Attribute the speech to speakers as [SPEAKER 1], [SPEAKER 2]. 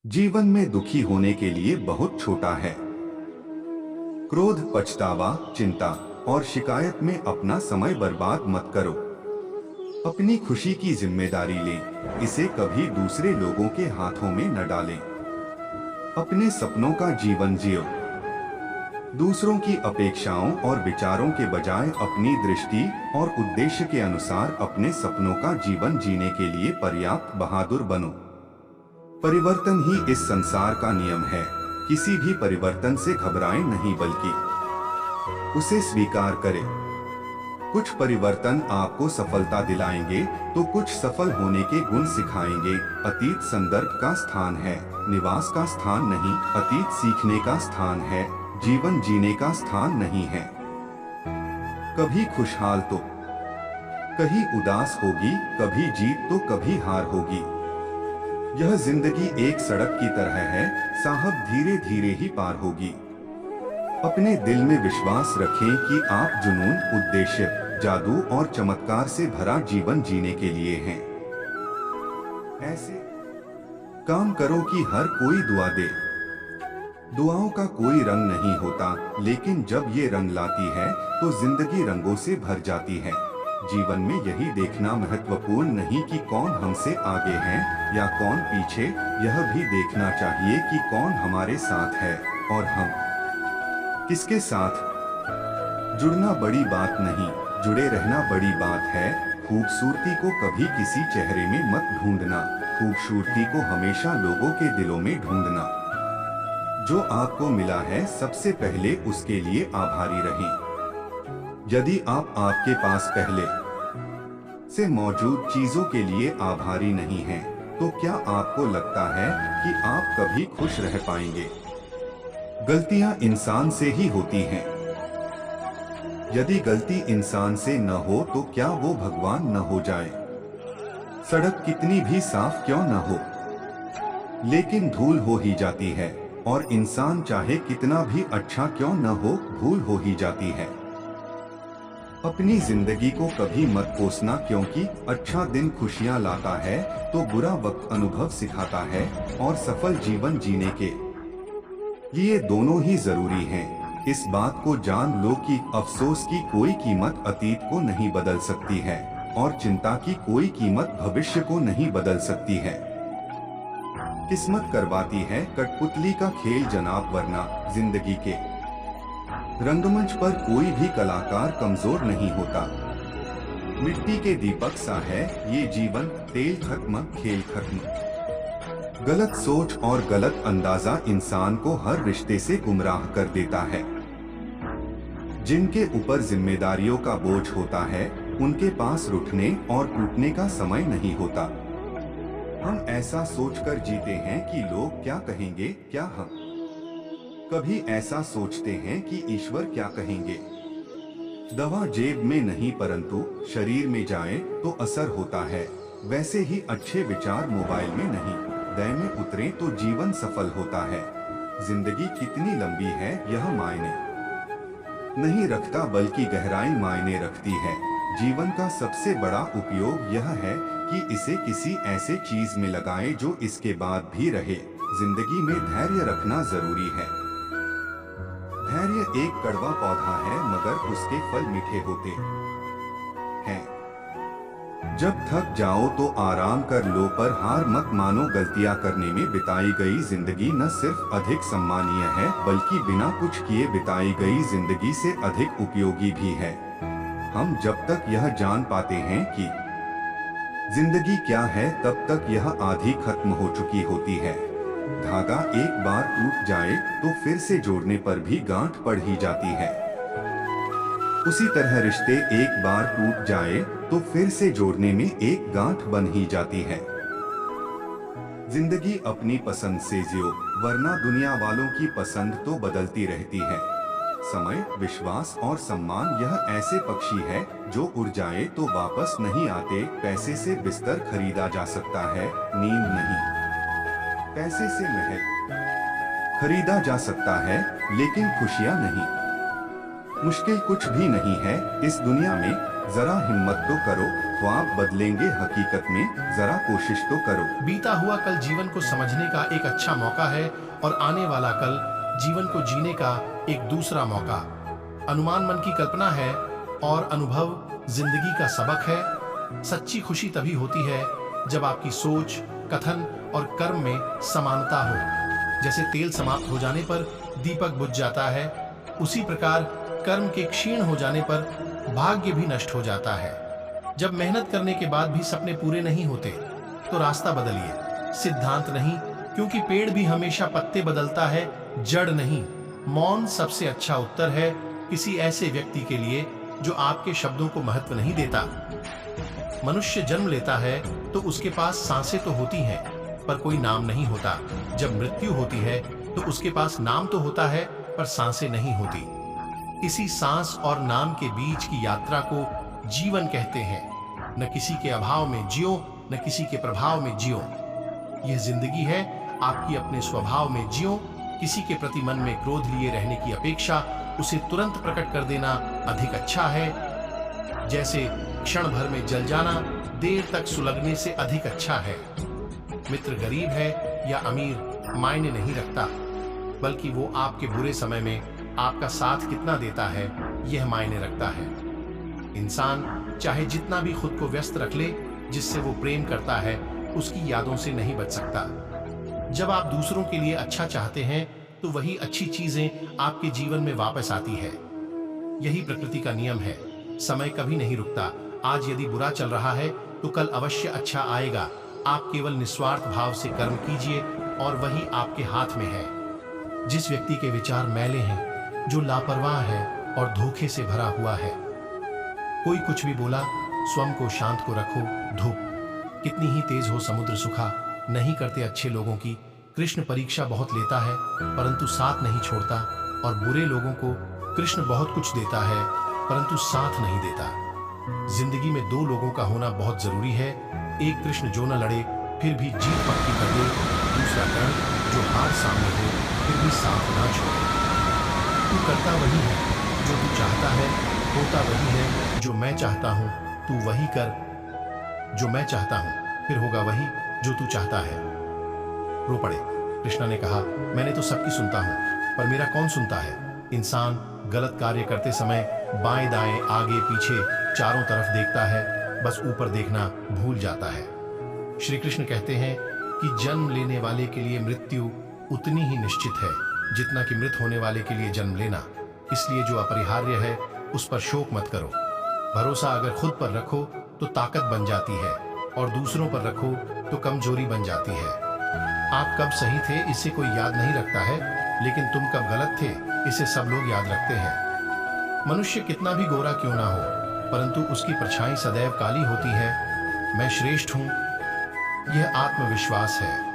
[SPEAKER 1] जीवन में दुखी होने के लिए बहुत छोटा है। क्रोध, पछतावा, चिंता और शिकायत में अपना समय बर्बाद मत करो। अपनी खुशी की जिम्मेदारी लें, इसे कभी दूसरे लोगों के हाथों में न डालें। अपने सपनों का जीवन जियो। दूसरों की अपेक्षाओं और विचारों के बजाय अपनी दृष्टि और उद्देश्य के अनुसार अपने सपनों का जीवन जीने के लिए पर्याप्त बहादुर बनो। परिवर्तन ही इस संसार का नियम है। किसी भी परिवर्तन से घबराएं नहीं, बल्कि उसे स्वीकार करें। कुछ परिवर्तन आपको सफलता दिलाएंगे तो कुछ सफल होने के गुण सिखाएंगे। अतीत संदर्भ का स्थान है, निवास का स्थान नहीं। अतीत सीखने का स्थान है, जीवन जीने का स्थान नहीं है। कभी खुशहाल तो कहीं उदास होगी, कभी जीत तो कभी हार होगी। यह जिंदगी एक सड़क की तरह है, साहब धीरे धीरे ही पार होगी। अपने दिल में विश्वास रखें कि आप जुनून, उद्देश्य, जादू और चमत्कार से भरा जीवन जीने के लिए हैं। ऐसे काम करो कि हर कोई दुआ दे। दुआओं का कोई रंग नहीं होता, लेकिन जब ये रंग लाती है तो जिंदगी रंगों से भर जाती है। जीवन में यही देखना महत्वपूर्ण नहीं कि कौन हमसे आगे है या कौन पीछे, यह भी देखना चाहिए कि कौन हमारे साथ है और हम किसके साथ। जुड़ना बड़ी बात नहीं, जुड़े रहना बड़ी बात है। खूबसूरती को कभी किसी चेहरे में मत ढूंढना, खूबसूरती को हमेशा लोगों के दिलों में ढूंढना। जो आपको मिला है, सबसे पहले उसके लिए आभारी रहें। यदि आप आपके पास पहले से मौजूद चीजों के लिए आभारी नहीं हैं, तो क्या आपको लगता है कि आप कभी खुश रह पाएंगे? गलतियां इंसान से ही होती हैं। यदि गलती इंसान से न हो तो क्या वो भगवान न हो जाए? सड़क कितनी भी साफ क्यों न हो, लेकिन धूल हो ही जाती है। और इंसान चाहे कितना भी अच्छा क्यों न हो, भूल हो ही जाती है। अपनी जिंदगी को कभी मत कोसना, क्योंकि अच्छा दिन खुशियां लाता है तो बुरा वक्त अनुभव सिखाता है। और सफल जीवन जीने के लिए दोनों ही जरूरी हैं। इस बात को जान लो कि अफसोस की कोई कीमत अतीत को नहीं बदल सकती है और चिंता की कोई कीमत भविष्य को नहीं बदल सकती है। किस्मत करवाती है कठपुतली का खेल जनाब, वरना जिंदगी के रंगमंच पर कोई भी कलाकार कमजोर नहीं होता। मिट्टी के दीपक सा है ये जीवन, तेल खत्म, खेल खत्म। गलत सोच और गलत अंदाजा इंसान को हर रिश्ते से गुमराह कर देता है। जिनके ऊपर जिम्मेदारियों का बोझ होता है, उनके पास रुठने और टूटने का समय नहीं होता। हम ऐसा सोचकर जीते हैं कि लोग क्या कहेंगे, क्या हम कभी ऐसा सोचते हैं कि ईश्वर क्या कहेंगे? दवा जेब में नहीं परंतु शरीर में जाए तो असर होता है। वैसे ही अच्छे विचार मोबाइल में नहीं, हृदय में उतरे तो जीवन सफल होता है। जिंदगी कितनी लंबी है यह मायने नहीं रखता, बल्कि गहराई मायने रखती है। जीवन का सबसे बड़ा उपयोग यह है कि इसे किसी ऐसे चीज में लगाएं जो इसके बाद भी रहे। जिंदगी में धैर्य रखना जरूरी है। धैर्य एक कड़वा पौधा है, मगर उसके फल मीठे होते हैं। जब थक जाओ तो आराम कर लो, पर हार मत मानो। गलतियां करने में बिताई गई जिंदगी न सिर्फ अधिक सम्मानीय है, बल्कि बिना कुछ किए बिताई गई जिंदगी से अधिक उपयोगी भी है। हम जब तक यह जान पाते हैं कि जिंदगी क्या है, तब तक यह आधी खत्म हो चुकी होती है। धागा एक बार टूट जाए तो फिर से जोड़ने पर भी गांठ पड़ ही जाती है। उसी तरह रिश्ते एक बार टूट जाए तो फिर से जोड़ने में एक गांठ बन ही जाती है। जिंदगी अपनी पसंद से जियो, वरना दुनिया वालों की पसंद तो बदलती रहती है। समय, विश्वास और सम्मान यह ऐसे पक्षी है जो उड़ जाए तो वापस नहीं आते। पैसे से बिस्तर खरीदा जा सकता है, नींद नहीं। पैसे से महल खरीदा जा सकता है, लेकिन खुशियां नहीं। मुश्किल कुछ भी नहीं है इस दुनिया में, जरा हिम्मत तो करो, ख्वाब बदलेंगे हकीकत में, जरा कोशिश तो करो।
[SPEAKER 2] बीता हुआ कल जीवन को समझने का एक अच्छा मौका है और आने वाला कल जीवन को जीने का एक दूसरा मौका। अनुमान मन की कल्पना है और अनुभव जिंदगी का सबक है। सच्ची खुशी तभी होती है जब आपकी सोच, कथन और कर्म में समानता हो। जैसे तेल समाप्त हो जाने पर दीपक बुझ जाता है, उसी प्रकार कर्म के क्षीण हो जाने पर भाग्य भी नष्ट हो जाता है। जब मेहनत करने के बाद भी सपने पूरे नहीं होते तो रास्ता बदलिए, सिद्धांत नहीं, क्योंकि पेड़ भी हमेशा पत्ते बदलता है, जड़ नहीं। मौन सबसे अच्छा उत्तर है किसी ऐसे व्यक्ति के लिए जो आपके शब्दों को महत्व नहीं देता। मनुष्य जन्म लेता है तो उसके पास सांसें तो होती हैं, पर कोई नाम नहीं होता। जब मृत्यु होती है तो उसके पास नाम तो होता है, पर सांसें नहीं होती। इसी सांस और नाम के बीच की यात्रा को जीवन कहते हैं। न किसी के अभाव में जियो, न किसी के प्रभाव में जियो। यह जिंदगी है, आपकी अपने स्वभाव में जियो। किसी के प्रति मन में क्रोध लिए रहने की अपेक्षा उसे तुरंत प्रकट कर देना अधिक अच्छा है। जैसे क्षण भर में जल जाना देर तक सुलगने से अधिक अच्छा है। मित्र गरीब है या अमीर मायने नहीं रखता, बल्कि वो आपके बुरे समय में आपका साथ कितना देता है यह मायने रखता है। इंसान चाहे जितना भी खुद को व्यस्त रख ले, जिससे वो प्रेम करता है उसकी यादों से नहीं बच सकता। जब आप दूसरों के लिए अच्छा चाहते हैं तो वही अच्छी चीजें आपके जीवन में वापस आती है। यही प्रकृति का नियम है। समय कभी नहीं रुकता। आज यदि बुरा चल रहा है तो कल अवश्य अच्छा आएगा। आप केवल निस्वार्थ भाव से कर्म कीजिए और वही आपके हाथ में है। जिस व्यक्ति के विचार मैले हैं, जो लापरवाह है और धोखे से भरा हुआ है, कोई कुछ भी बोला, स्वयं को शांत को रखो। धूप कितनी ही तेज हो समुद्र सुखा नहीं करते अच्छे लोगों की। कृष्ण परीक्षा बहुत लेता है परंतु साथ नहीं छोड़ता, और बुरे लोगों को कृष्ण बहुत कुछ देता है परंतु साथ नहीं देता। जिंदगी में दो लोगों का होना बहुत जरूरी है। एक कृष्ण जो न लड़े फिर भी जीत पक्की कर दे, दूसरा कर्ण जो हार सामने हो फिर भी साथ ना छोड़े। तू करता वही है जो तू चाहता है, होता वही है जो मैं चाहता हूँ। तू वही कर जो मैं चाहता हूँ, फिर होगा वही जो तू चाहता है। रो पड़े। कृष्णा ने कहा, मैंने तो सबकी सुनता हूँ, पर मेरा कौन सुनता है। इंसान गलत कार्य करते समय बाएं दाएं आगे पीछे चारों तरफ देखता है, बस ऊपर देखना भूल जाता है। श्री कृष्ण कहते हैं कि जन्म लेने वाले के लिए मृत्यु उतनी ही निश्चित है जितना कि मृत होने वाले के लिए जन्म लेना। इसलिए जो अपरिहार्य है उस पर शोक मत करो। भरोसा अगर खुद पर रखो तो ताकत बन जाती है, और दूसरों पर रखो तो कमजोरी बन जाती है। आप कब सही थे इसे कोई याद नहीं रखता है, लेकिन तुम कब गलत थे इसे सब लोग याद रखते हैं। मनुष्य कितना भी गोरा क्यों ना हो, परंतु उसकी परछाई सदैव काली होती है। मैं श्रेष्ठ हूं, यह आत्मविश्वास है।